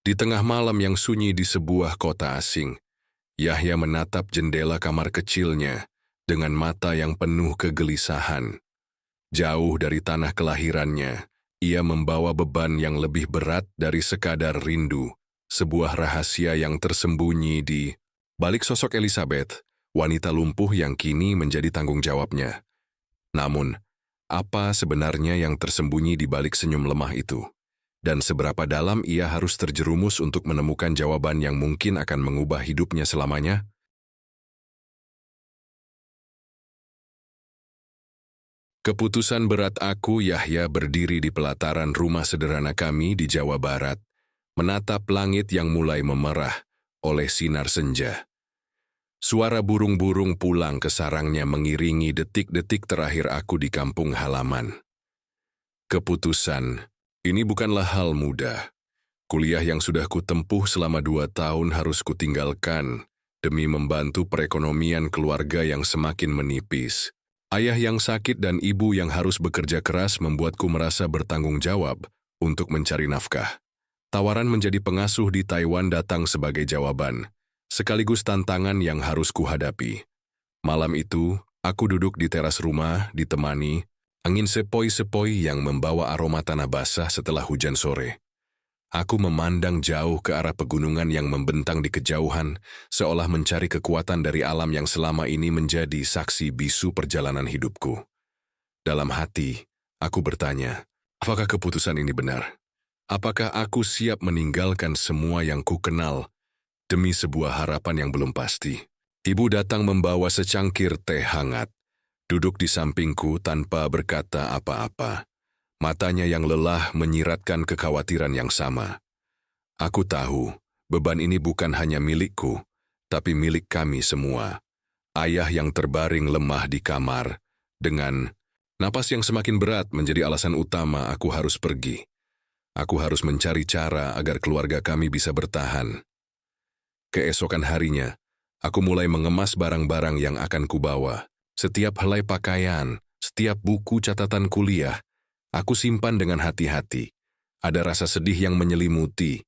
Di tengah malam yang sunyi di sebuah kota asing, Yahya menatap jendela kamar kecilnya dengan mata yang penuh kegelisahan. Jauh dari tanah kelahirannya, ia membawa beban yang lebih berat dari sekadar rindu, sebuah rahasia yang tersembunyi di balik sosok Elizabeth, wanita lumpuh yang kini menjadi tanggung jawabnya. Namun, apa sebenarnya yang tersembunyi di balik senyum lemah itu? Dan seberapa dalam ia harus terjerumus untuk menemukan jawaban yang mungkin akan mengubah hidupnya selamanya? Keputusan berat aku, Yahya, berdiri di pelataran rumah sederhana kami di Jawa Barat, menatap langit yang mulai memerah oleh sinar senja. Suara burung-burung pulang ke sarangnya mengiringi detik-detik terakhir aku di kampung halaman. Keputusan, ini bukanlah hal mudah. Kuliah yang sudah kutempuh selama 2 tahun harus kutinggalkan demi membantu perekonomian keluarga yang semakin menipis. Ayah yang sakit dan ibu yang harus bekerja keras membuatku merasa bertanggung jawab untuk mencari nafkah. Tawaran menjadi pengasuh di Taiwan datang sebagai jawaban, sekaligus tantangan yang harus kuhadapi. Malam itu, aku duduk di teras rumah ditemani angin sepoi-sepoi yang membawa aroma tanah basah setelah hujan sore. Aku memandang jauh ke arah pegunungan yang membentang di kejauhan, seolah mencari kekuatan dari alam yang selama ini menjadi saksi bisu perjalanan hidupku. Dalam hati, aku bertanya, apakah keputusan ini benar? Apakah aku siap meninggalkan semua yang ku kenal demi sebuah harapan yang belum pasti? Ibu datang membawa secangkir teh hangat, duduk di sampingku tanpa berkata apa-apa. Matanya yang lelah menyiratkan kekhawatiran yang sama. Aku tahu, beban ini bukan hanya milikku, tapi milik kami semua. Ayah yang terbaring lemah di kamar, dengan napas yang semakin berat menjadi alasan utama aku harus pergi. Aku harus mencari cara agar keluarga kami bisa bertahan. Keesokan harinya, aku mulai mengemas barang-barang yang akan kubawa. Setiap helai pakaian, setiap buku catatan kuliah, aku simpan dengan hati-hati. Ada rasa sedih yang menyelimuti,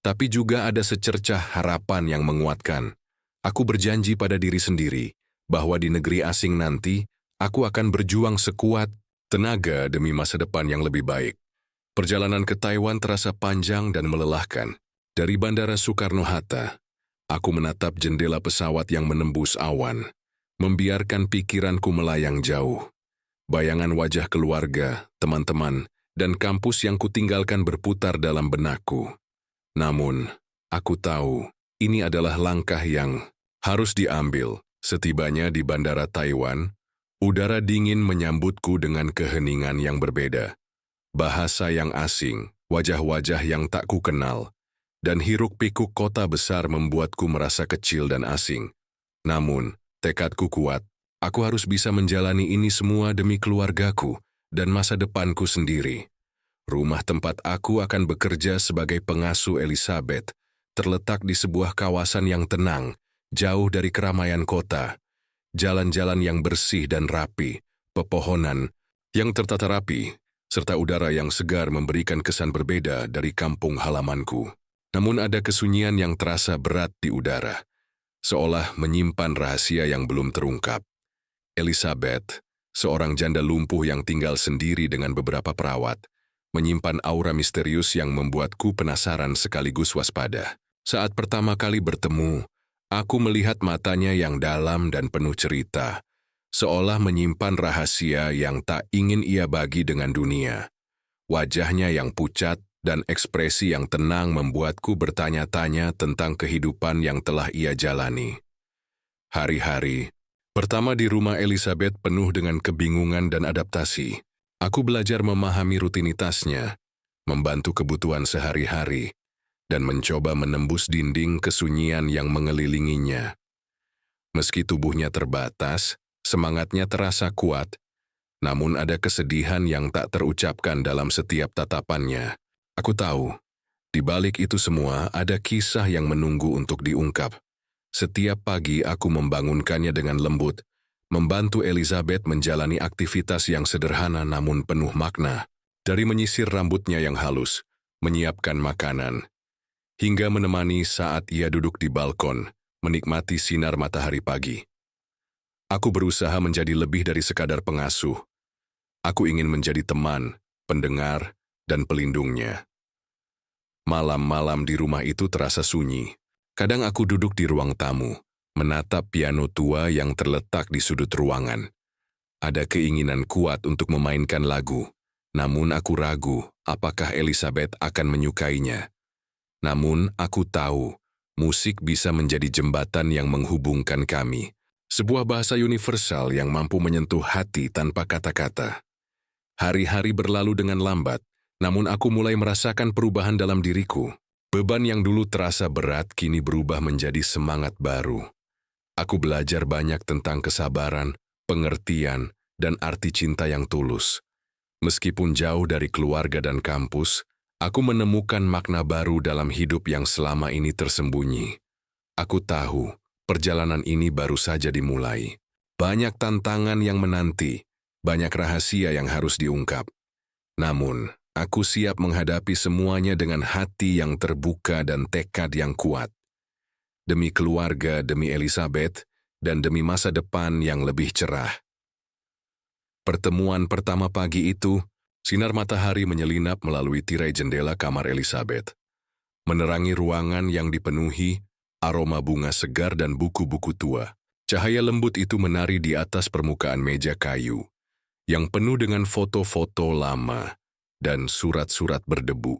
tapi juga ada secercah harapan yang menguatkan. Aku berjanji pada diri sendiri bahwa di negeri asing nanti, aku akan berjuang sekuat tenaga demi masa depan yang lebih baik. Perjalanan ke Taiwan terasa panjang dan melelahkan. Dari Bandara Soekarno-Hatta, aku menatap jendela pesawat yang menembus awan, membiarkan pikiranku melayang jauh. Bayangan wajah keluarga, teman-teman, dan kampus yang kutinggalkan berputar dalam benakku. Namun, aku tahu ini adalah langkah yang harus diambil. Setibanya di Bandara Taiwan, udara dingin menyambutku dengan keheningan yang berbeda. Bahasa yang asing, wajah-wajah yang tak kukenal, dan hiruk-pikuk kota besar membuatku merasa kecil dan asing. Namun, tekadku kuat. Aku harus bisa menjalani ini semua demi keluargaku dan masa depanku sendiri. Rumah tempat aku akan bekerja sebagai pengasuh Elizabeth terletak di sebuah kawasan yang tenang, jauh dari keramaian kota. Jalan-jalan yang bersih dan rapi, pepohonan yang tertata rapi, serta udara yang segar memberikan kesan berbeda dari kampung halamanku. Namun ada kesunyian yang terasa berat di udara, seolah menyimpan rahasia yang belum terungkap. Elizabeth, seorang janda lumpuh yang tinggal sendiri dengan beberapa perawat, menyimpan aura misterius yang membuatku penasaran sekaligus waspada. Saat pertama kali bertemu, aku melihat matanya yang dalam dan penuh cerita, seolah menyimpan rahasia yang tak ingin ia bagi dengan dunia. Wajahnya yang pucat dan ekspresi yang tenang membuatku bertanya-tanya tentang kehidupan yang telah ia jalani. Hari-hari pertama di rumah Elizabeth penuh dengan kebingungan dan adaptasi. Aku belajar memahami rutinitasnya, membantu kebutuhan sehari-hari, dan mencoba menembus dinding kesunyian yang mengelilinginya. Meski tubuhnya terbatas, semangatnya terasa kuat, namun ada kesedihan yang tak terucapkan dalam setiap tatapannya. Aku tahu, di balik itu semua ada kisah yang menunggu untuk diungkap. Setiap pagi aku membangunkannya dengan lembut, membantu Elizabeth menjalani aktivitas yang sederhana namun penuh makna. Dari menyisir rambutnya yang halus, menyiapkan makanan, hingga menemani saat ia duduk di balkon, menikmati sinar matahari pagi. Aku berusaha menjadi lebih dari sekadar pengasuh. Aku ingin menjadi teman, pendengar, dan pelindungnya. Malam-malam di rumah itu terasa sunyi. Kadang aku duduk di ruang tamu, menatap piano tua yang terletak di sudut ruangan. Ada keinginan kuat untuk memainkan lagu, namun aku ragu apakah Elizabeth akan menyukainya. Namun aku tahu, musik bisa menjadi jembatan yang menghubungkan kami. Sebuah bahasa universal yang mampu menyentuh hati tanpa kata-kata. Hari-hari berlalu dengan lambat, namun aku mulai merasakan perubahan dalam diriku. Beban yang dulu terasa berat kini berubah menjadi semangat baru. Aku belajar banyak tentang kesabaran, pengertian, dan arti cinta yang tulus. Meskipun jauh dari keluarga dan kampus, aku menemukan makna baru dalam hidup yang selama ini tersembunyi. Aku tahu, perjalanan ini baru saja dimulai. Banyak tantangan yang menanti, banyak rahasia yang harus diungkap. Namun, aku siap menghadapi semuanya dengan hati yang terbuka dan tekad yang kuat. Demi keluarga, demi Elizabeth, dan demi masa depan yang lebih cerah. Pertemuan pertama pagi itu, sinar matahari menyelinap melalui tirai jendela kamar Elizabeth. Menerangi ruangan yang dipenuhi, aroma bunga segar dan buku-buku tua. Cahaya lembut itu menari di atas permukaan meja kayu, yang penuh dengan foto-foto lama dan surat-surat berdebu.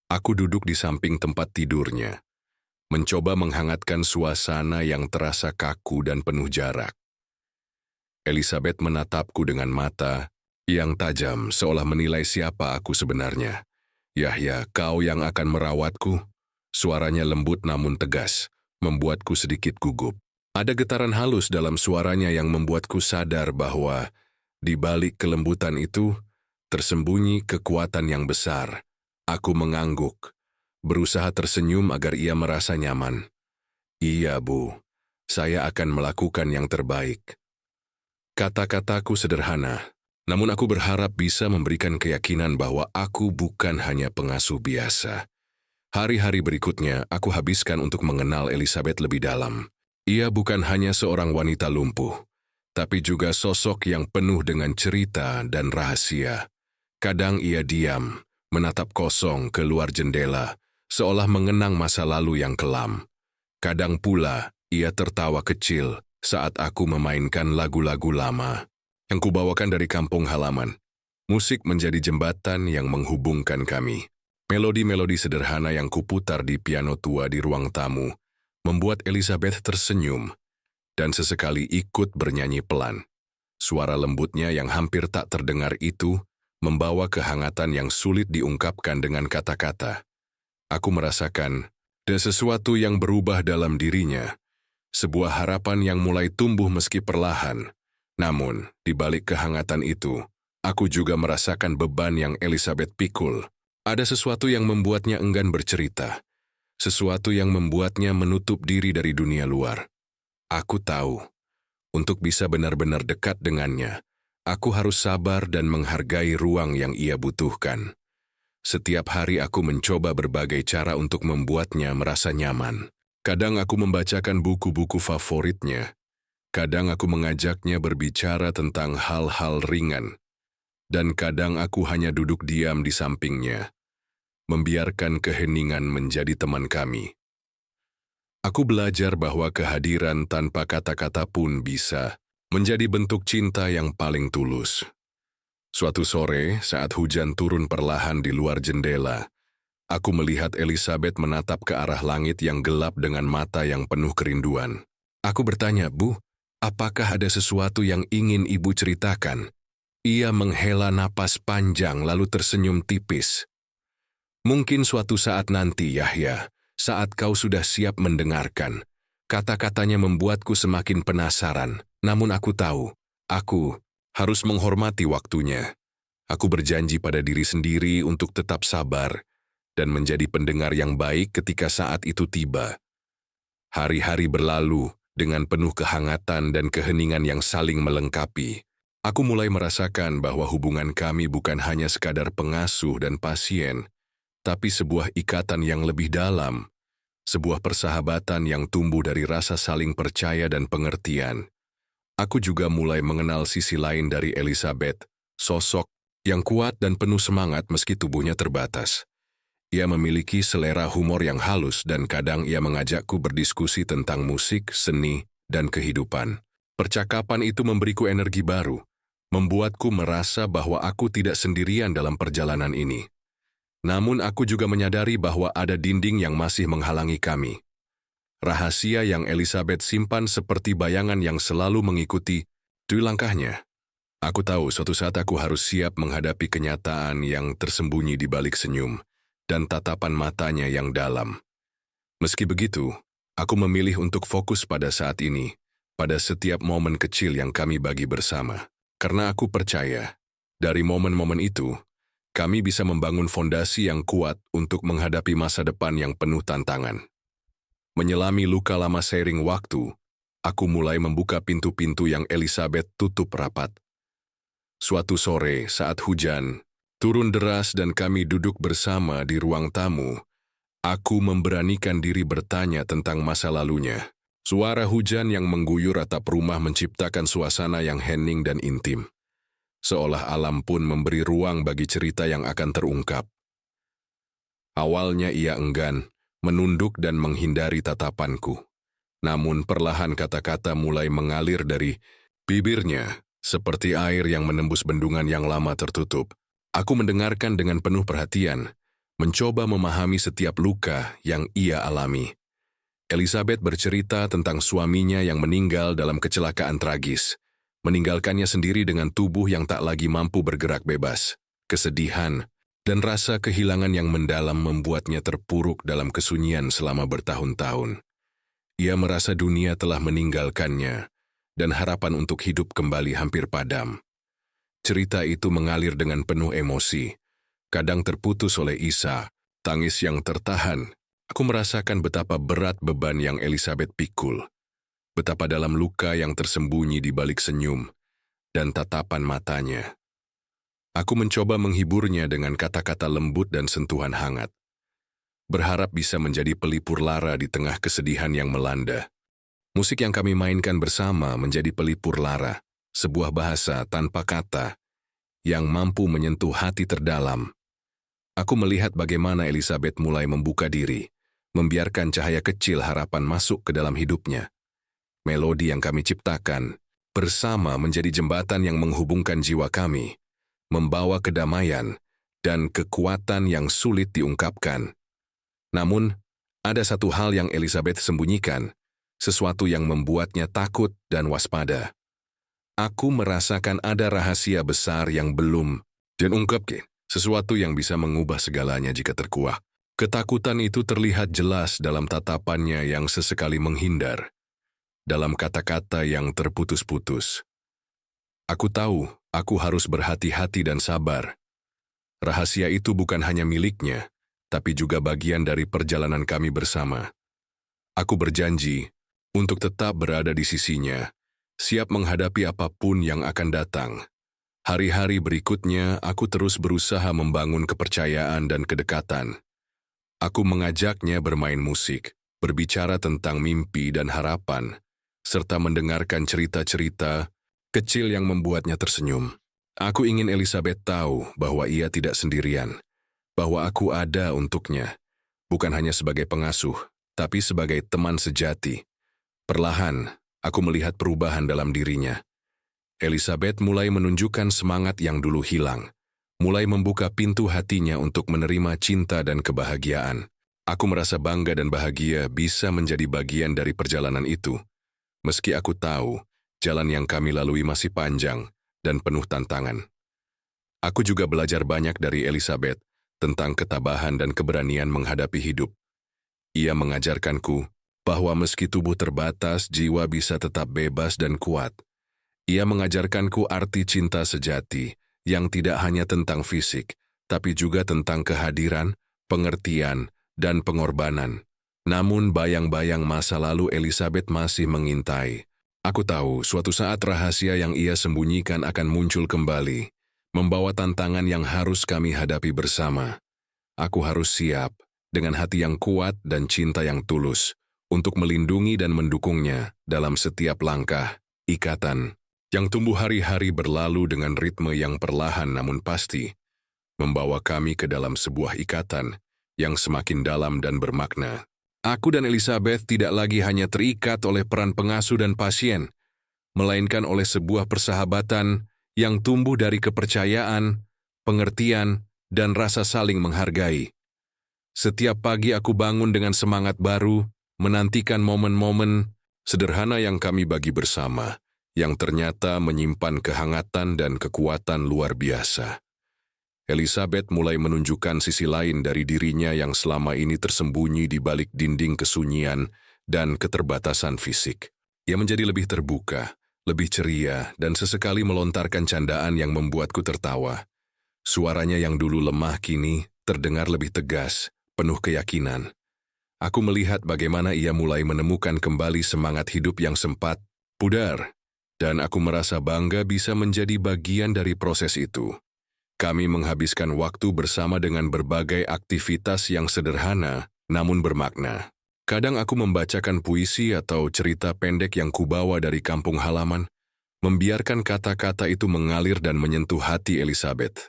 Aku duduk di samping tempat tidurnya, mencoba menghangatkan suasana yang terasa kaku dan penuh jarak. Elizabeth menatapku dengan mata yang tajam seolah menilai siapa aku sebenarnya. "Yahya, kau yang akan merawatku?" Suaranya lembut namun tegas, membuatku sedikit gugup. Ada getaran halus dalam suaranya yang membuatku sadar bahwa di balik kelembutan itu tersembunyi kekuatan yang besar. Aku mengangguk, berusaha tersenyum agar ia merasa nyaman. "Iya, Bu, saya akan melakukan yang terbaik." Kata-kataku sederhana, namun aku berharap bisa memberikan keyakinan bahwa aku bukan hanya pengasuh biasa. Hari-hari berikutnya aku habiskan untuk mengenal Elizabeth lebih dalam. Ia bukan hanya seorang wanita lumpuh, tapi juga sosok yang penuh dengan cerita dan rahasia. Kadang ia diam, menatap kosong keluar jendela, seolah mengenang masa lalu yang kelam. Kadang pula, ia tertawa kecil saat aku memainkan lagu-lagu lama yang kubawakan dari kampung halaman. Musik menjadi jembatan yang menghubungkan kami. Melodi-melodi sederhana yang kuputar di piano tua di ruang tamu membuat Elizabeth tersenyum dan sesekali ikut bernyanyi pelan. Suara lembutnya yang hampir tak terdengar itu membawa kehangatan yang sulit diungkapkan dengan kata-kata. Aku merasakan ada sesuatu yang berubah dalam dirinya, sebuah harapan yang mulai tumbuh meski perlahan. Namun, di balik kehangatan itu, aku juga merasakan beban yang Elizabeth pikul. Ada sesuatu yang membuatnya enggan bercerita, sesuatu yang membuatnya menutup diri dari dunia luar. Aku tahu, untuk bisa benar-benar dekat dengannya, aku harus sabar dan menghargai ruang yang ia butuhkan. Setiap hari aku mencoba berbagai cara untuk membuatnya merasa nyaman. Kadang aku membacakan buku-buku favoritnya. Kadang aku mengajaknya berbicara tentang hal-hal ringan. Dan kadang aku hanya duduk diam di sampingnya, membiarkan keheningan menjadi teman kami. Aku belajar bahwa kehadiran tanpa kata-kata pun bisa menjadi bentuk cinta yang paling tulus. Suatu sore, saat hujan turun perlahan di luar jendela, aku melihat Elizabeth menatap ke arah langit yang gelap dengan mata yang penuh kerinduan. Aku bertanya, "Bu, apakah ada sesuatu yang ingin Ibu ceritakan?" Ia menghela napas panjang lalu tersenyum tipis. "Mungkin suatu saat nanti, Yahya, saat kau sudah siap mendengarkan." Kata-katanya membuatku semakin penasaran, namun aku tahu, aku harus menghormati waktunya. Aku berjanji pada diri sendiri untuk tetap sabar dan menjadi pendengar yang baik ketika saat itu tiba. Hari-hari berlalu dengan penuh kehangatan dan keheningan yang saling melengkapi. Aku mulai merasakan bahwa hubungan kami bukan hanya sekadar pengasuh dan pasien, tapi sebuah ikatan yang lebih dalam, sebuah persahabatan yang tumbuh dari rasa saling percaya dan pengertian. Aku juga mulai mengenal sisi lain dari Elizabeth, sosok yang kuat dan penuh semangat meski tubuhnya terbatas. Ia memiliki selera humor yang halus dan kadang ia mengajakku berdiskusi tentang musik, seni, dan kehidupan. Percakapan itu memberiku energi baru, membuatku merasa bahwa aku tidak sendirian dalam perjalanan ini. Namun aku juga menyadari bahwa ada dinding yang masih menghalangi kami. Rahasia yang Elizabeth simpan seperti bayangan yang selalu mengikuti langkahnya. Aku tahu suatu saat aku harus siap menghadapi kenyataan yang tersembunyi di balik senyum dan tatapan matanya yang dalam. Meski begitu, aku memilih untuk fokus pada saat ini, pada setiap momen kecil yang kami bagi bersama. Karena aku percaya, dari momen-momen itu, kami bisa membangun fondasi yang kuat untuk menghadapi masa depan yang penuh tantangan. Menyelami luka lama seiring waktu, aku mulai membuka pintu-pintu yang Elizabeth tutup rapat. Suatu sore saat hujan turun deras dan kami duduk bersama di ruang tamu, aku memberanikan diri bertanya tentang masa lalunya. Suara hujan yang mengguyur atap rumah menciptakan suasana yang hening dan intim. Seolah alam pun memberi ruang bagi cerita yang akan terungkap. Awalnya ia enggan, menunduk dan menghindari tatapanku. Namun perlahan kata-kata mulai mengalir dari bibirnya, seperti air yang menembus bendungan yang lama tertutup. Aku mendengarkan dengan penuh perhatian, mencoba memahami setiap luka yang ia alami. Elizabeth bercerita tentang suaminya yang meninggal dalam kecelakaan tragis, meninggalkannya sendiri dengan tubuh yang tak lagi mampu bergerak bebas. Kesedihan dan rasa kehilangan yang mendalam membuatnya terpuruk dalam kesunyian selama bertahun-tahun. Ia merasa dunia telah meninggalkannya, dan harapan untuk hidup kembali hampir padam. Cerita itu mengalir dengan penuh emosi, kadang terputus oleh isa, tangis yang tertahan. Aku merasakan betapa berat beban yang Elizabeth pikul, betapa dalam luka yang tersembunyi di balik senyum dan tatapan matanya. Aku mencoba menghiburnya dengan kata-kata lembut dan sentuhan hangat, berharap bisa menjadi pelipur lara di tengah kesedihan yang melanda. Musik yang kami mainkan bersama menjadi pelipur lara, sebuah bahasa tanpa kata yang mampu menyentuh hati terdalam. Aku melihat bagaimana Elizabeth mulai membuka diri, membiarkan cahaya kecil harapan masuk ke dalam hidupnya. Melodi yang kami ciptakan bersama menjadi jembatan yang menghubungkan jiwa kami, membawa kedamaian dan kekuatan yang sulit diungkapkan. Namun, ada satu hal yang Elizabeth sembunyikan, sesuatu yang membuatnya takut dan waspada. Aku merasakan ada rahasia besar yang belum diungkapkan, sesuatu yang bisa mengubah segalanya jika terkuak. Ketakutan itu terlihat jelas dalam tatapannya yang sesekali menghindar, dalam kata-kata yang terputus-putus. Aku tahu, aku harus berhati-hati dan sabar. Rahasia itu bukan hanya miliknya, tapi juga bagian dari perjalanan kami bersama. Aku berjanji untuk tetap berada di sisinya, siap menghadapi apapun yang akan datang. Hari-hari berikutnya, aku terus berusaha membangun kepercayaan dan kedekatan. Aku mengajaknya bermain musik, berbicara tentang mimpi dan harapan, serta mendengarkan cerita-cerita kecil yang membuatnya tersenyum. Aku ingin Elizabeth tahu bahwa ia tidak sendirian, bahwa aku ada untuknya, bukan hanya sebagai pengasuh, tapi sebagai teman sejati. Perlahan, aku melihat perubahan dalam dirinya. Elizabeth mulai menunjukkan semangat yang dulu hilang, mulai membuka pintu hatinya untuk menerima cinta dan kebahagiaan. Aku merasa bangga dan bahagia bisa menjadi bagian dari perjalanan itu, meski aku tahu jalan yang kami lalui masih panjang dan penuh tantangan. Aku juga belajar banyak dari Elizabeth tentang ketabahan dan keberanian menghadapi hidup. Ia mengajarkanku bahwa meski tubuh terbatas, jiwa bisa tetap bebas dan kuat. Ia mengajarkanku arti cinta sejati, yang tidak hanya tentang fisik, tapi juga tentang kehadiran, pengertian, dan pengorbanan. Namun bayang-bayang masa lalu Elizabeth masih mengintai. Aku tahu suatu saat rahasia yang ia sembunyikan akan muncul kembali, membawa tantangan yang harus kami hadapi bersama. Aku harus siap, dengan hati yang kuat dan cinta yang tulus, untuk melindungi dan mendukungnya dalam setiap langkah, ikatan, yang tumbuh hari-hari berlalu dengan ritme yang perlahan namun pasti, membawa kami ke dalam sebuah ikatan yang semakin dalam dan bermakna. Aku dan Elizabeth tidak lagi hanya terikat oleh peran pengasuh dan pasien, melainkan oleh sebuah persahabatan yang tumbuh dari kepercayaan, pengertian, dan rasa saling menghargai. Setiap pagi aku bangun dengan semangat baru, menantikan momen-momen sederhana yang kami bagi bersama, yang ternyata menyimpan kehangatan dan kekuatan luar biasa. Elizabeth mulai menunjukkan sisi lain dari dirinya yang selama ini tersembunyi di balik dinding kesunyian dan keterbatasan fisik. Ia menjadi lebih terbuka, lebih ceria, dan sesekali melontarkan candaan yang membuatku tertawa. Suaranya yang dulu lemah kini terdengar lebih tegas, penuh keyakinan. Aku melihat bagaimana ia mulai menemukan kembali semangat hidup yang sempat pudar, dan aku merasa bangga bisa menjadi bagian dari proses itu. Kami menghabiskan waktu bersama dengan berbagai aktivitas yang sederhana namun bermakna. Kadang aku membacakan puisi atau cerita pendek yang kubawa dari kampung halaman, membiarkan kata-kata itu mengalir dan menyentuh hati Elizabeth.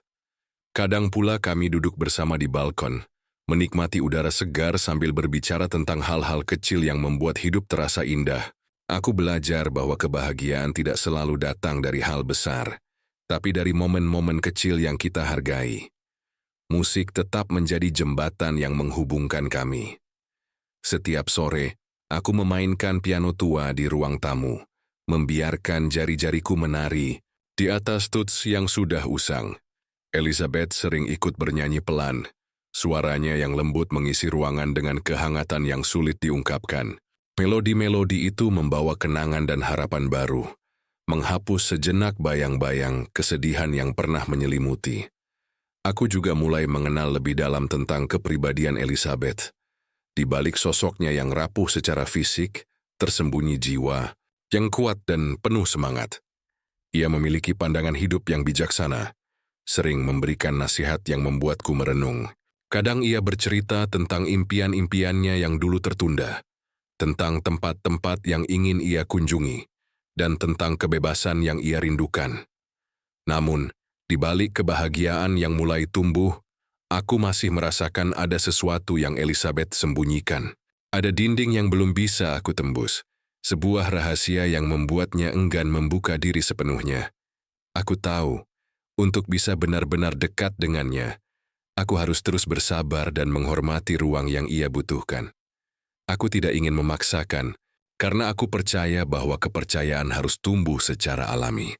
Kadang pula kami duduk bersama di balkon, menikmati udara segar sambil berbicara tentang hal-hal kecil yang membuat hidup terasa indah. Aku belajar bahwa kebahagiaan tidak selalu datang dari hal besar, tapi dari momen-momen kecil yang kita hargai. Musik tetap menjadi jembatan yang menghubungkan kami. Setiap sore, aku memainkan piano tua di ruang tamu, membiarkan jari-jariku menari di atas tuts yang sudah usang. Elizabeth sering ikut bernyanyi pelan, suaranya yang lembut mengisi ruangan dengan kehangatan yang sulit diungkapkan. Melodi-melodi itu membawa kenangan dan harapan baru, menghapus sejenak bayang-bayang kesedihan yang pernah menyelimuti. Aku juga mulai mengenal lebih dalam tentang kepribadian Elizabeth. Di balik sosoknya yang rapuh secara fisik, tersembunyi jiwa yang kuat dan penuh semangat. Ia memiliki pandangan hidup yang bijaksana, sering memberikan nasihat yang membuatku merenung. Kadang ia bercerita tentang impian-impiannya yang dulu tertunda, tentang tempat-tempat yang ingin ia kunjungi, dan tentang kebebasan yang ia rindukan. Namun, di balik kebahagiaan yang mulai tumbuh, aku masih merasakan ada sesuatu yang Elizabeth sembunyikan. Ada dinding yang belum bisa aku tembus, sebuah rahasia yang membuatnya enggan membuka diri sepenuhnya. Aku tahu, untuk bisa benar-benar dekat dengannya, aku harus terus bersabar dan menghormati ruang yang ia butuhkan. Aku tidak ingin memaksakan, karena aku percaya bahwa kepercayaan harus tumbuh secara alami.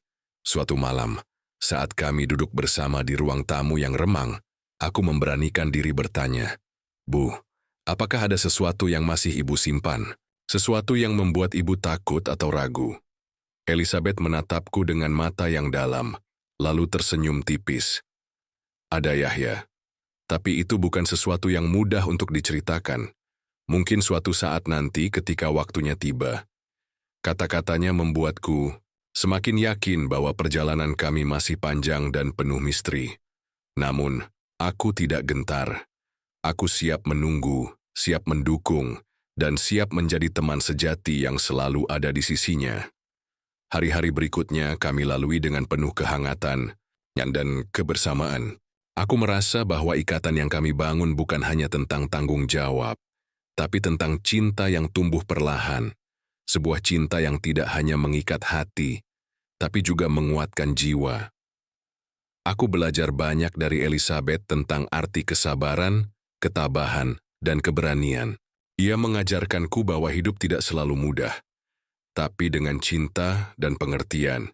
Suatu malam, saat kami duduk bersama di ruang tamu yang remang, aku memberanikan diri bertanya, "Bu, apakah ada sesuatu yang masih ibu simpan? Sesuatu yang membuat ibu takut atau ragu?" Elizabeth menatapku dengan mata yang dalam, lalu tersenyum tipis. "Ada, Yahya. Tapi itu bukan sesuatu yang mudah untuk diceritakan. Mungkin suatu saat nanti ketika waktunya tiba." Kata-katanya membuatku semakin yakin bahwa perjalanan kami masih panjang dan penuh misteri. Namun, aku tidak gentar. Aku siap menunggu, siap mendukung, dan siap menjadi teman sejati yang selalu ada di sisinya. Hari-hari berikutnya kami lalui dengan penuh kehangatan dan kebersamaan. Aku merasa bahwa ikatan yang kami bangun bukan hanya tentang tanggung jawab, tapi tentang cinta yang tumbuh perlahan. Sebuah cinta yang tidak hanya mengikat hati, tapi juga menguatkan jiwa. Aku belajar banyak dari Elizabeth tentang arti kesabaran, ketabahan, dan keberanian. Ia mengajarkanku bahwa hidup tidak selalu mudah. Tapi dengan cinta dan pengertian,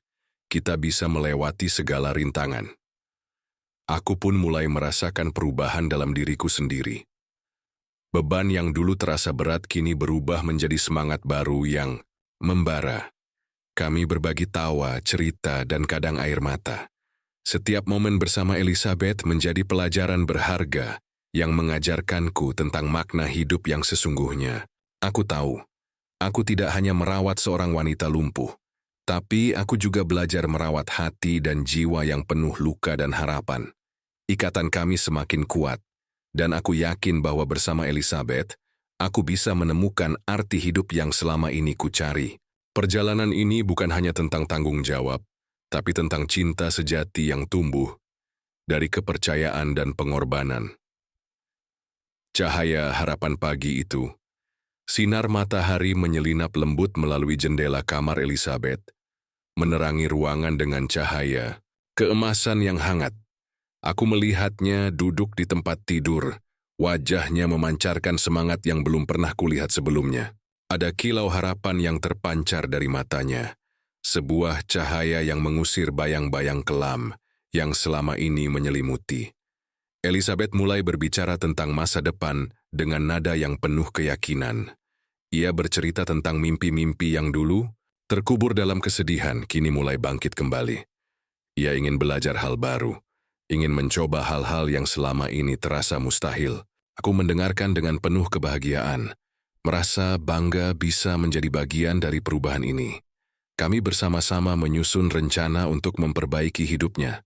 kita bisa melewati segala rintangan. Aku pun mulai merasakan perubahan dalam diriku sendiri. Beban yang dulu terasa berat kini berubah menjadi semangat baru yang membara. Kami berbagi tawa, cerita, dan kadang air mata. Setiap momen bersama Elizabeth menjadi pelajaran berharga yang mengajarkanku tentang makna hidup yang sesungguhnya. Aku tahu, aku tidak hanya merawat seorang wanita lumpuh, tapi aku juga belajar merawat hati dan jiwa yang penuh luka dan harapan. Ikatan kami semakin kuat, Dan aku yakin bahwa bersama Elizabeth, aku bisa menemukan arti hidup yang selama ini kucari. Perjalanan ini bukan hanya tentang tanggung jawab, tapi tentang cinta sejati yang tumbuh dari kepercayaan dan pengorbanan. Cahaya harapan pagi itu, sinar matahari menyelinap lembut melalui jendela kamar Elizabeth, menerangi ruangan dengan cahaya, keemasan yang hangat. Aku melihatnya duduk di tempat tidur, wajahnya memancarkan semangat yang belum pernah kulihat sebelumnya. Ada kilau harapan yang terpancar dari matanya, sebuah cahaya yang mengusir bayang-bayang kelam yang selama ini menyelimuti. Elizabeth mulai berbicara tentang masa depan dengan nada yang penuh keyakinan. Ia bercerita tentang mimpi-mimpi yang dulu terkubur dalam kesedihan, kini mulai bangkit kembali. Ia ingin belajar hal baru, ingin mencoba hal-hal yang selama ini terasa mustahil. Aku mendengarkan dengan penuh kebahagiaan, merasa bangga bisa menjadi bagian dari perubahan ini. Kami bersama-sama menyusun rencana untuk memperbaiki hidupnya.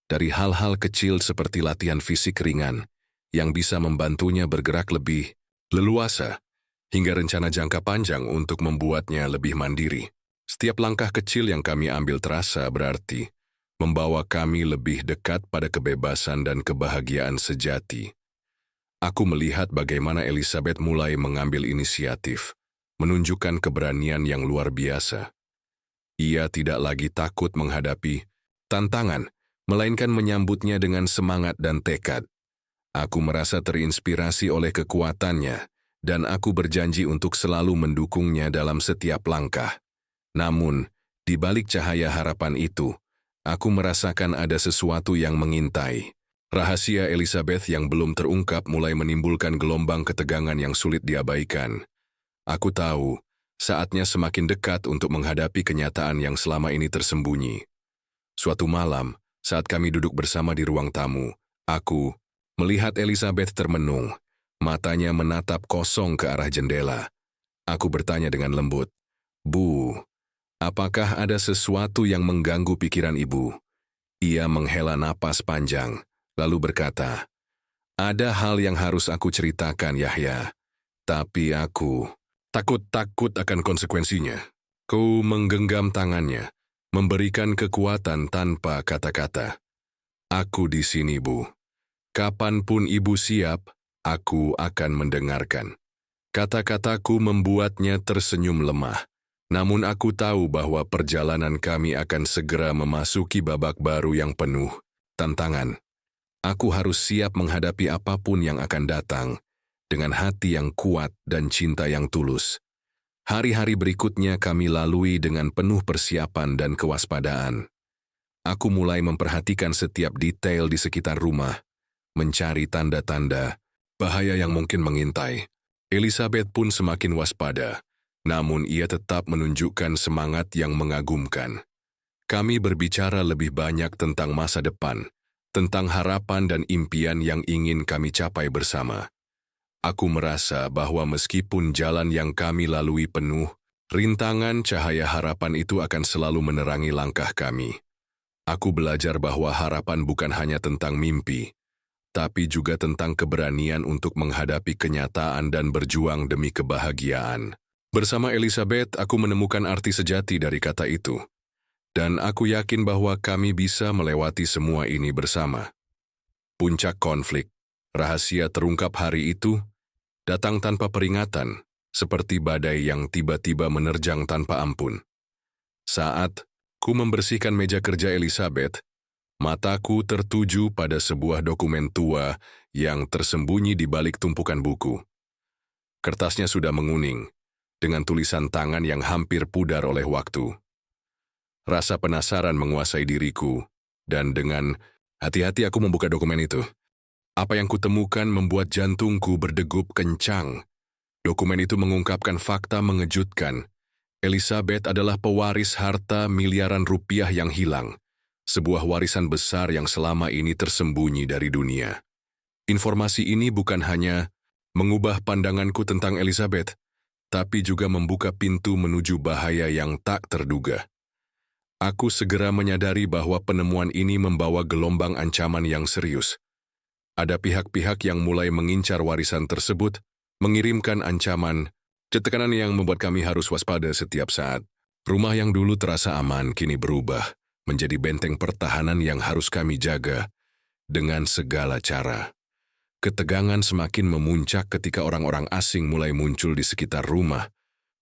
Dari hal-hal kecil seperti latihan fisik ringan, yang bisa membantunya bergerak lebih leluasa, hingga rencana jangka panjang untuk membuatnya lebih mandiri. Setiap langkah kecil yang kami ambil terasa berarti, membawa kami lebih dekat pada kebebasan dan kebahagiaan sejati. Aku melihat bagaimana Elizabeth mulai mengambil inisiatif, menunjukkan keberanian yang luar biasa. Ia tidak lagi takut menghadapi tantangan, melainkan menyambutnya dengan semangat dan tekad. Aku merasa terinspirasi oleh kekuatannya, dan aku berjanji untuk selalu mendukungnya dalam setiap langkah. Namun, di balik cahaya harapan itu, aku merasakan ada sesuatu yang mengintai. Rahasia Elizabeth yang belum terungkap mulai menimbulkan gelombang ketegangan yang sulit diabaikan. Aku tahu, saatnya semakin dekat untuk menghadapi kenyataan yang selama ini tersembunyi. Suatu malam, saat kami duduk bersama di ruang tamu, aku melihat Elizabeth termenung, matanya menatap kosong ke arah jendela. Aku bertanya dengan lembut, "Bu, apakah ada sesuatu yang mengganggu pikiran Ibu?" Ia menghela napas panjang, lalu berkata, "Ada hal yang harus aku ceritakan, Yahya. Tapi aku takut akan konsekuensinya." Ku menggenggam tangannya, memberikan kekuatan tanpa kata-kata. "Aku di sini, Bu. Kapanpun Ibu siap, aku akan mendengarkan." Kata-kataku membuatnya tersenyum lemah. Namun aku tahu bahwa perjalanan kami akan segera memasuki babak baru yang penuh tantangan. Aku harus siap menghadapi apapun yang akan datang, dengan hati yang kuat dan cinta yang tulus. Hari-hari berikutnya kami lalui dengan penuh persiapan dan kewaspadaan. Aku mulai memperhatikan setiap detail di sekitar rumah, mencari tanda-tanda bahaya yang mungkin mengintai. Elizabeth pun semakin waspada. Namun ia tetap menunjukkan semangat yang mengagumkan. Kami berbicara lebih banyak tentang masa depan, tentang harapan dan impian yang ingin kami capai bersama. Aku merasa bahwa meskipun jalan yang kami lalui penuh, rintangan cahaya harapan itu akan selalu menerangi langkah kami. Aku belajar bahwa harapan bukan hanya tentang mimpi, tapi juga tentang keberanian untuk menghadapi kenyataan dan berjuang demi kebahagiaan. Bersama Elizabeth, aku menemukan arti sejati dari kata itu. Dan aku yakin bahwa kami bisa melewati semua ini bersama. Puncak konflik, rahasia terungkap hari itu, datang tanpa peringatan, seperti badai yang tiba-tiba menerjang tanpa ampun. Saat ku membersihkan meja kerja Elizabeth, mataku tertuju pada sebuah dokumen tua yang tersembunyi di balik tumpukan buku. Kertasnya sudah menguning, dengan tulisan tangan yang hampir pudar oleh waktu. Rasa penasaran menguasai diriku, dan dengan hati-hati aku membuka dokumen itu. Apa yang kutemukan membuat jantungku berdegup kencang. Dokumen itu mengungkapkan fakta mengejutkan. Elizabeth adalah pewaris harta miliaran rupiah yang hilang, sebuah warisan besar yang selama ini tersembunyi dari dunia. Informasi ini bukan hanya mengubah pandanganku tentang Elizabeth, tapi juga membuka pintu menuju bahaya yang tak terduga. Aku segera menyadari bahwa penemuan ini membawa gelombang ancaman yang serius. Ada pihak-pihak yang mulai mengincar warisan tersebut, mengirimkan ancaman, tekanan yang membuat kami harus waspada setiap saat. Rumah yang dulu terasa aman kini berubah menjadi benteng pertahanan yang harus kami jaga dengan segala cara. Ketegangan semakin memuncak ketika orang-orang asing mulai muncul di sekitar rumah,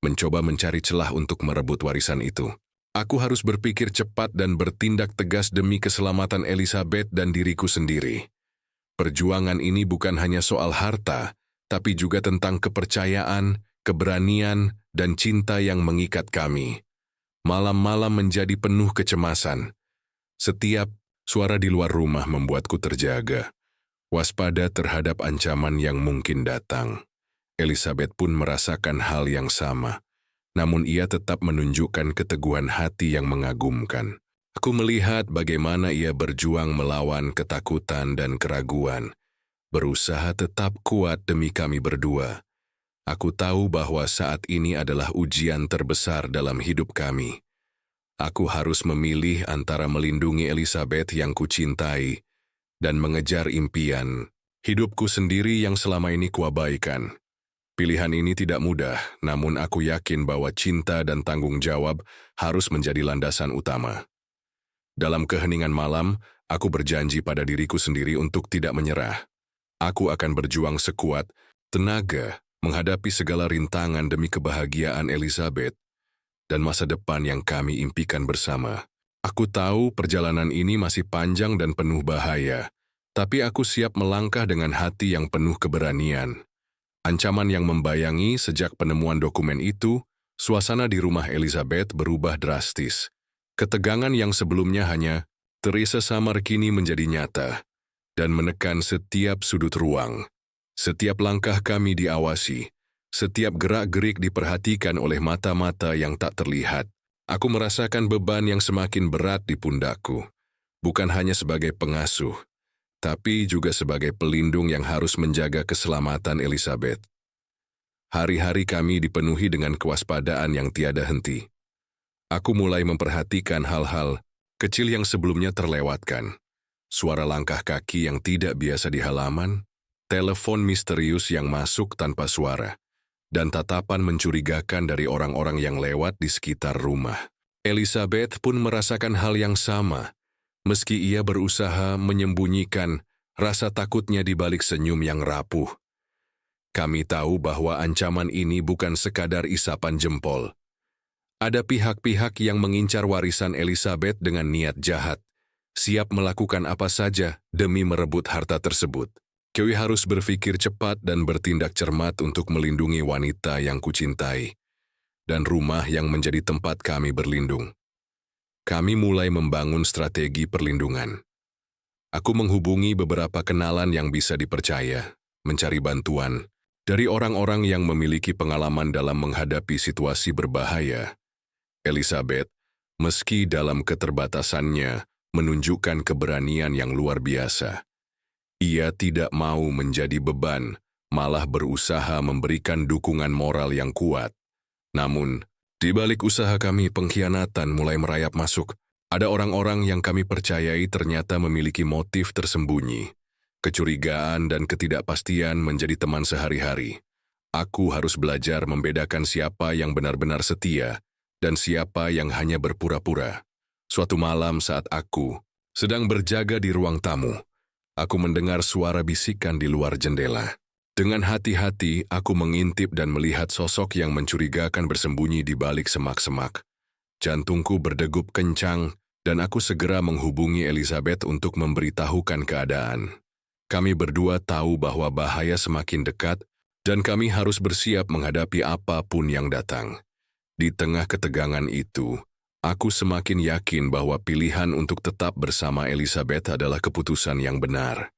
mencoba mencari celah untuk merebut warisan itu. Aku harus berpikir cepat dan bertindak tegas demi keselamatan Elizabeth dan diriku sendiri. Perjuangan ini bukan hanya soal harta, tapi juga tentang kepercayaan, keberanian, dan cinta yang mengikat kami. Malam-malam menjadi penuh kecemasan. Setiap suara di luar rumah membuatku terjaga, waspada terhadap ancaman yang mungkin datang. Elizabeth pun merasakan hal yang sama, namun ia tetap menunjukkan keteguhan hati yang mengagumkan. Aku melihat bagaimana ia berjuang melawan ketakutan dan keraguan, berusaha tetap kuat demi kami berdua. Aku tahu bahwa saat ini adalah ujian terbesar dalam hidup kami. Aku harus memilih antara melindungi Elizabeth yang kucintai dan mengejar impian hidupku sendiri yang selama ini kuabaikan. Pilihan ini tidak mudah, namun aku yakin bahwa cinta dan tanggung jawab harus menjadi landasan utama. Dalam keheningan malam, aku berjanji pada diriku sendiri untuk tidak menyerah. Aku akan berjuang sekuat tenaga menghadapi segala rintangan demi kebahagiaan Elizabeth dan masa depan yang kami impikan bersama. Aku tahu perjalanan ini masih panjang dan penuh bahaya, tapi aku siap melangkah dengan hati yang penuh keberanian. Ancaman yang membayangi sejak penemuan dokumen itu, suasana di rumah Elizabeth berubah drastis. Ketegangan yang sebelumnya hanya terasa samar kini menjadi nyata dan menekan setiap sudut ruang. Setiap langkah kami diawasi, setiap gerak-gerik diperhatikan oleh mata-mata yang tak terlihat. Aku merasakan beban yang semakin berat di pundakku, bukan hanya sebagai pengasuh, tapi juga sebagai pelindung yang harus menjaga keselamatan Elizabeth. Hari-hari kami dipenuhi dengan kewaspadaan yang tiada henti. Aku mulai memperhatikan hal-hal kecil yang sebelumnya terlewatkan. Suara langkah kaki yang tidak biasa di halaman, telepon misterius yang masuk tanpa suara, dan tatapan mencurigakan dari orang-orang yang lewat di sekitar rumah. Elizabeth pun merasakan hal yang sama, meski ia berusaha menyembunyikan rasa takutnya di balik senyum yang rapuh. Kami tahu bahwa ancaman ini bukan sekadar isapan jempol. Ada pihak-pihak yang mengincar warisan Elizabeth dengan niat jahat, siap melakukan apa saja demi merebut harta tersebut. Kami harus berpikir cepat dan bertindak cermat untuk melindungi wanita yang kucintai, dan rumah yang menjadi tempat kami berlindung. Kami mulai membangun strategi perlindungan. Aku menghubungi beberapa kenalan yang bisa dipercaya, mencari bantuan dari orang-orang yang memiliki pengalaman dalam menghadapi situasi berbahaya. Elizabeth, meski dalam keterbatasannya, menunjukkan keberanian yang luar biasa. Ia tidak mau menjadi beban, malah berusaha memberikan dukungan moral yang kuat. Namun, di balik usaha kami, pengkhianatan mulai merayap masuk. Ada orang-orang yang kami percayai ternyata memiliki motif tersembunyi. Kecurigaan dan ketidakpastian menjadi teman sehari-hari. Aku harus belajar membedakan siapa yang benar-benar setia dan siapa yang hanya berpura-pura. Suatu malam saat aku sedang berjaga di ruang tamu, aku mendengar suara bisikan di luar jendela. Dengan hati-hati, aku mengintip dan melihat sosok yang mencurigakan bersembunyi di balik semak-semak. Jantungku berdegup kencang, dan aku segera menghubungi Elizabeth untuk memberitahukan keadaan. Kami berdua tahu bahwa bahaya semakin dekat, dan kami harus bersiap menghadapi apapun yang datang. Di tengah ketegangan itu, aku semakin yakin bahwa pilihan untuk tetap bersama Elizabeth adalah keputusan yang benar.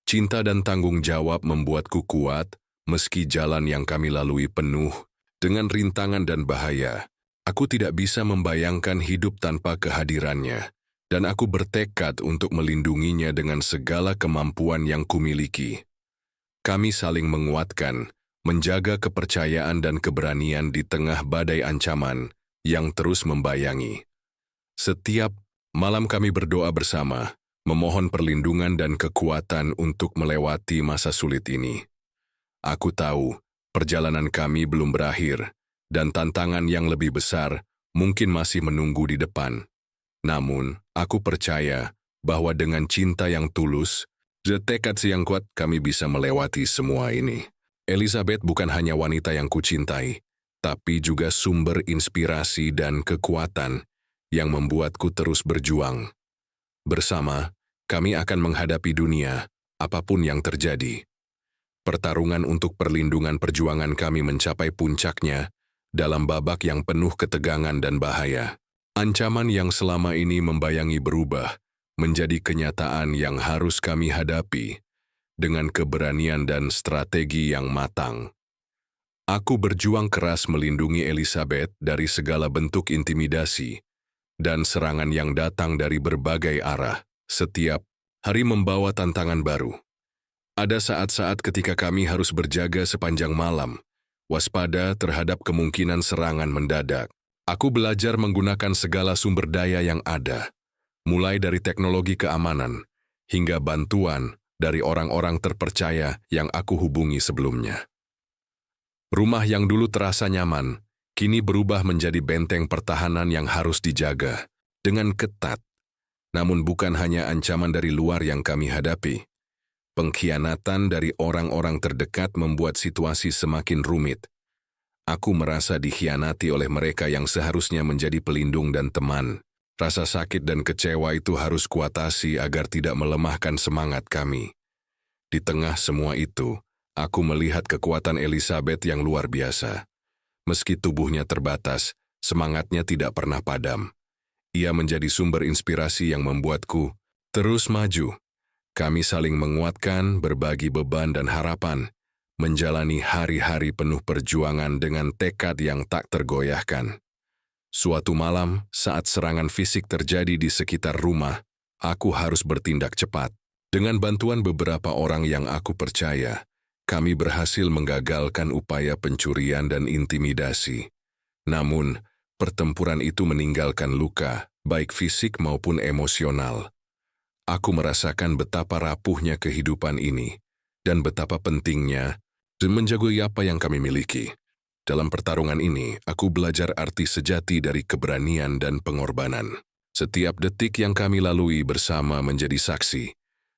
Cinta dan tanggung jawab membuatku kuat, meski jalan yang kami lalui penuh dengan rintangan dan bahaya. Aku tidak bisa membayangkan hidup tanpa kehadirannya, dan aku bertekad untuk melindunginya dengan segala kemampuan yang kumiliki. Kami saling menguatkan, menjaga kepercayaan dan keberanian di tengah badai ancaman yang terus membayangi. Setiap malam kami berdoa bersama, memohon perlindungan dan kekuatan untuk melewati masa sulit ini. Aku tahu perjalanan kami belum berakhir, dan tantangan yang lebih besar mungkin masih menunggu di depan. Namun, aku percaya bahwa dengan cinta yang tulus, tekad yang kuat, kami bisa melewati semua ini. Elizabeth bukan hanya wanita yang kucintai, tapi juga sumber inspirasi dan kekuatan yang membuatku terus berjuang. Bersama, kami akan menghadapi dunia, apapun yang terjadi. Pertarungan untuk perlindungan perjuangan kami mencapai puncaknya dalam babak yang penuh ketegangan dan bahaya. Ancaman yang selama ini membayangi berubah menjadi kenyataan yang harus kami hadapi dengan keberanian dan strategi yang matang. Aku berjuang keras melindungi Elizabeth dari segala bentuk intimidasi dan serangan yang datang dari berbagai arah. Setiap hari membawa tantangan baru. Ada saat-saat ketika kami harus berjaga sepanjang malam, waspada terhadap kemungkinan serangan mendadak. Aku belajar menggunakan segala sumber daya yang ada, mulai dari teknologi keamanan hingga bantuan dari orang-orang terpercaya yang aku hubungi sebelumnya. Rumah yang dulu terasa nyaman, kini berubah menjadi benteng pertahanan yang harus dijaga dengan ketat. Namun bukan hanya ancaman dari luar yang kami hadapi. Pengkhianatan dari orang-orang terdekat membuat situasi semakin rumit. Aku merasa dikhianati oleh mereka yang seharusnya menjadi pelindung dan teman. Rasa sakit dan kecewa itu harus kuatasi agar tidak melemahkan semangat kami. Di tengah semua itu, aku melihat kekuatan Elizabeth yang luar biasa. Meski tubuhnya terbatas, semangatnya tidak pernah padam. Ia menjadi sumber inspirasi yang membuatku terus maju. Kami saling menguatkan, berbagi beban dan harapan, menjalani hari-hari penuh perjuangan dengan tekad yang tak tergoyahkan. Suatu malam, saat serangan fisik terjadi di sekitar rumah, aku harus bertindak cepat. Dengan bantuan beberapa orang yang aku percaya, kami berhasil menggagalkan upaya pencurian dan intimidasi. Namun, pertempuran itu meninggalkan luka, baik fisik maupun emosional. Aku merasakan betapa rapuhnya kehidupan ini, dan betapa pentingnya menjaga apa yang kami miliki. Dalam pertarungan ini, aku belajar arti sejati dari keberanian dan pengorbanan. Setiap detik yang kami lalui bersama menjadi saksi,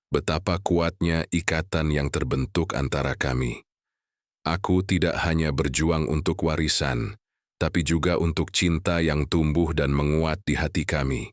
betapa kuatnya ikatan yang terbentuk antara kami. Aku tidak hanya berjuang untuk warisan, tapi juga untuk cinta yang tumbuh dan menguat di hati kami.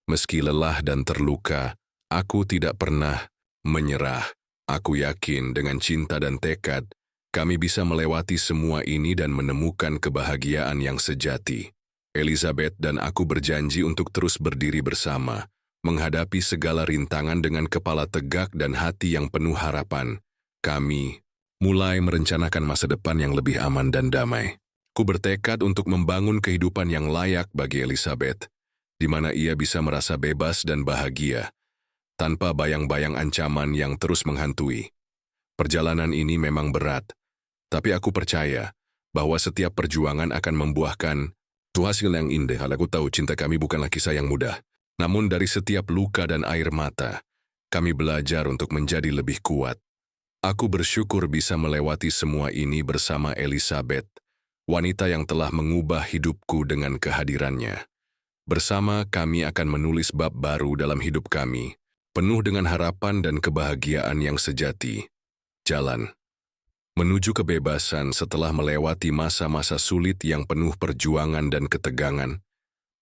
Meski lelah dan terluka, aku tidak pernah menyerah. Aku yakin dengan cinta dan tekad, kami bisa melewati semua ini dan menemukan kebahagiaan yang sejati. Elizabeth dan aku berjanji untuk terus berdiri bersama, menghadapi segala rintangan dengan kepala tegak dan hati yang penuh harapan. Kami mulai merencanakan masa depan yang lebih aman dan damai. Ku bertekad untuk membangun kehidupan yang layak bagi Elizabeth, di mana ia bisa merasa bebas dan bahagia, tanpa bayang-bayang ancaman yang terus menghantui. Perjalanan ini memang berat, tapi aku percaya bahwa setiap perjuangan akan membuahkan hasil yang indah. Aku tahu cinta kami bukanlah kisah yang mudah, namun dari setiap luka dan air mata, kami belajar untuk menjadi lebih kuat. Aku bersyukur bisa melewati semua ini bersama Elizabeth, wanita yang telah mengubah hidupku dengan kehadirannya. Bersama kami akan menulis bab baru dalam hidup kami, penuh dengan harapan dan kebahagiaan yang sejati. Jalan menuju kebebasan setelah melewati masa-masa sulit yang penuh perjuangan dan ketegangan.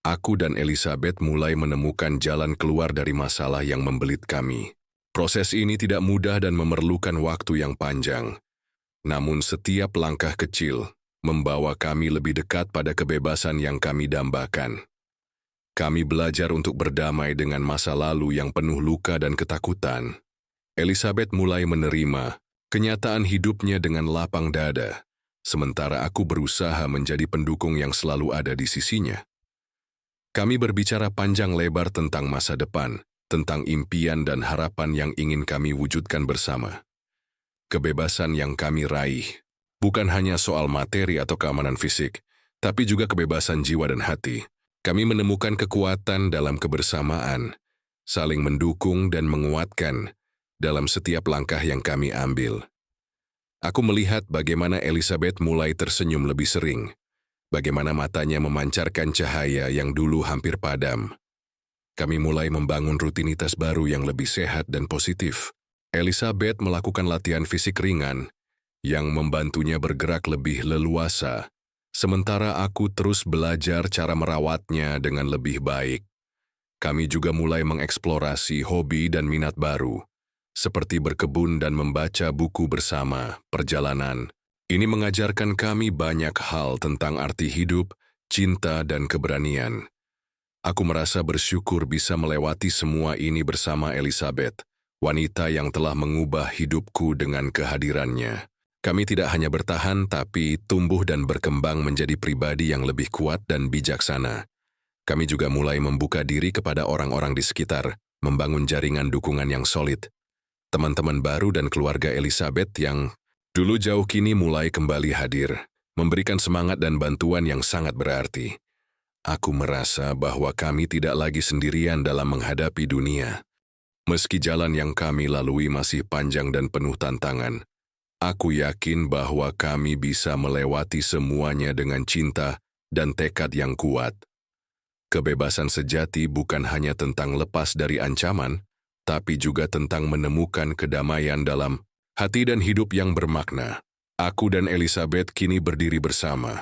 Aku dan Elizabeth mulai menemukan jalan keluar dari masalah yang membelit kami. Proses ini tidak mudah dan memerlukan waktu yang panjang. Namun setiap langkah kecil membawa kami lebih dekat pada kebebasan yang kami dambakan. Kami belajar untuk berdamai dengan masa lalu yang penuh luka dan ketakutan. Elizabeth mulai menerima kenyataan hidupnya dengan lapang dada, sementara aku berusaha menjadi pendukung yang selalu ada di sisinya. Kami berbicara panjang lebar tentang masa depan, tentang impian dan harapan yang ingin kami wujudkan bersama. Kebebasan yang kami raih bukan hanya soal materi atau keamanan fisik, tapi juga kebebasan jiwa dan hati. Kami menemukan kekuatan dalam kebersamaan, saling mendukung dan menguatkan dalam setiap langkah yang kami ambil. Aku melihat bagaimana Elizabeth mulai tersenyum lebih sering, bagaimana matanya memancarkan cahaya yang dulu hampir padam. Kami mulai membangun rutinitas baru yang lebih sehat dan positif. Elizabeth melakukan latihan fisik ringan yang membantunya bergerak lebih leluasa, sementara aku terus belajar cara merawatnya dengan lebih baik. Kami juga mulai mengeksplorasi hobi dan minat baru, seperti berkebun dan membaca buku bersama. Perjalanan ini mengajarkan kami banyak hal tentang arti hidup, cinta, dan keberanian. Aku merasa bersyukur bisa melewati semua ini bersama Elizabeth, wanita yang telah mengubah hidupku dengan kehadirannya. Kami tidak hanya bertahan, tapi tumbuh dan berkembang menjadi pribadi yang lebih kuat dan bijaksana. Kami juga mulai membuka diri kepada orang-orang di sekitar, membangun jaringan dukungan yang solid. Teman-teman baru dan keluarga Elizabeth yang dulu jauh kini mulai kembali hadir, memberikan semangat dan bantuan yang sangat berarti. Aku merasa bahwa kami tidak lagi sendirian dalam menghadapi dunia. Meski jalan yang kami lalui masih panjang dan penuh tantangan, aku yakin bahwa kami bisa melewati semuanya dengan cinta dan tekad yang kuat. Kebebasan sejati bukan hanya tentang lepas dari ancaman, tapi juga tentang menemukan kedamaian dalam hati dan hidup yang bermakna. Aku dan Elizabeth kini berdiri bersama,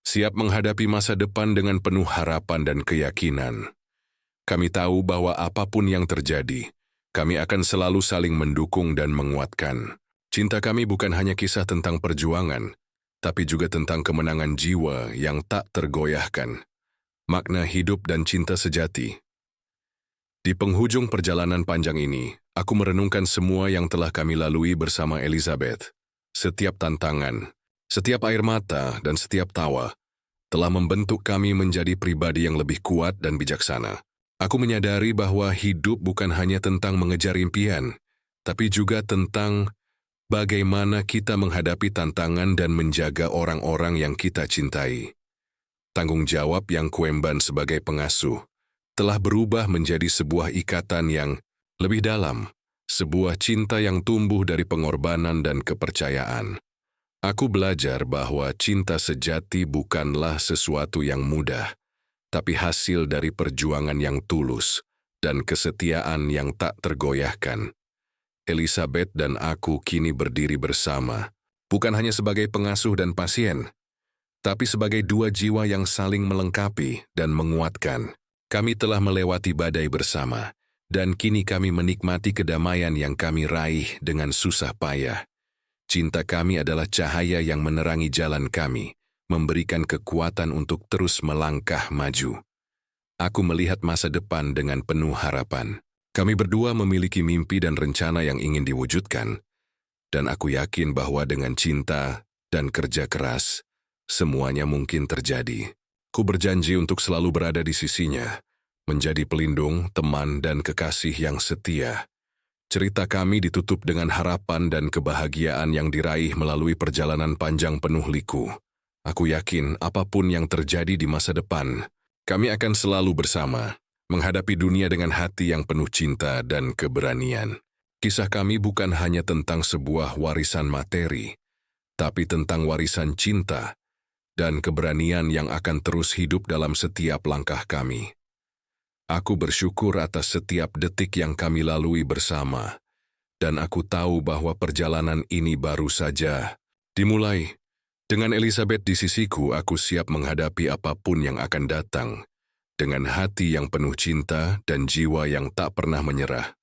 siap menghadapi masa depan dengan penuh harapan dan keyakinan. Kami tahu bahwa apapun yang terjadi, kami akan selalu saling mendukung dan menguatkan. Cinta kami bukan hanya kisah tentang perjuangan, tapi juga tentang kemenangan jiwa yang tak tergoyahkan. Makna hidup dan cinta sejati. Di penghujung perjalanan panjang ini, aku merenungkan semua yang telah kami lalui bersama Elizabeth. Setiap tantangan, setiap air mata, dan setiap tawa telah membentuk kami menjadi pribadi yang lebih kuat dan bijaksana. Aku menyadari bahwa hidup bukan hanya tentang mengejar impian, tapi juga tentang bagaimana kita menghadapi tantangan dan menjaga orang-orang yang kita cintai. Tanggung jawab yang kuemban sebagai pengasuh telah berubah menjadi sebuah ikatan yang lebih dalam, sebuah cinta yang tumbuh dari pengorbanan dan kepercayaan. Aku belajar bahwa cinta sejati bukanlah sesuatu yang mudah, tapi hasil dari perjuangan yang tulus dan kesetiaan yang tak tergoyahkan. Elizabeth dan aku kini berdiri bersama, bukan hanya sebagai pengasuh dan pasien, tapi sebagai dua jiwa yang saling melengkapi dan menguatkan. Kami telah melewati badai bersama, dan kini kami menikmati kedamaian yang kami raih dengan susah payah. Cinta kami adalah cahaya yang menerangi jalan kami, memberikan kekuatan untuk terus melangkah maju. Aku melihat masa depan dengan penuh harapan. Kami berdua memiliki mimpi dan rencana yang ingin diwujudkan, dan aku yakin bahwa dengan cinta dan kerja keras, semuanya mungkin terjadi. Ku berjanji untuk selalu berada di sisinya, menjadi pelindung, teman, dan kekasih yang setia. Cerita kami ditutup dengan harapan dan kebahagiaan yang diraih melalui perjalanan panjang penuh liku. Aku yakin apapun yang terjadi di masa depan, kami akan selalu bersama, menghadapi dunia dengan hati yang penuh cinta dan keberanian. Kisah kami bukan hanya tentang sebuah warisan materi, tapi tentang warisan cinta dan keberanian yang akan terus hidup dalam setiap langkah kami. Aku bersyukur atas setiap detik yang kami lalui bersama, dan aku tahu bahwa perjalanan ini baru saja dimulai. Dengan Elizabeth di sisiku, aku siap menghadapi apapun yang akan datang, dengan hati yang penuh cinta dan jiwa yang tak pernah menyerah.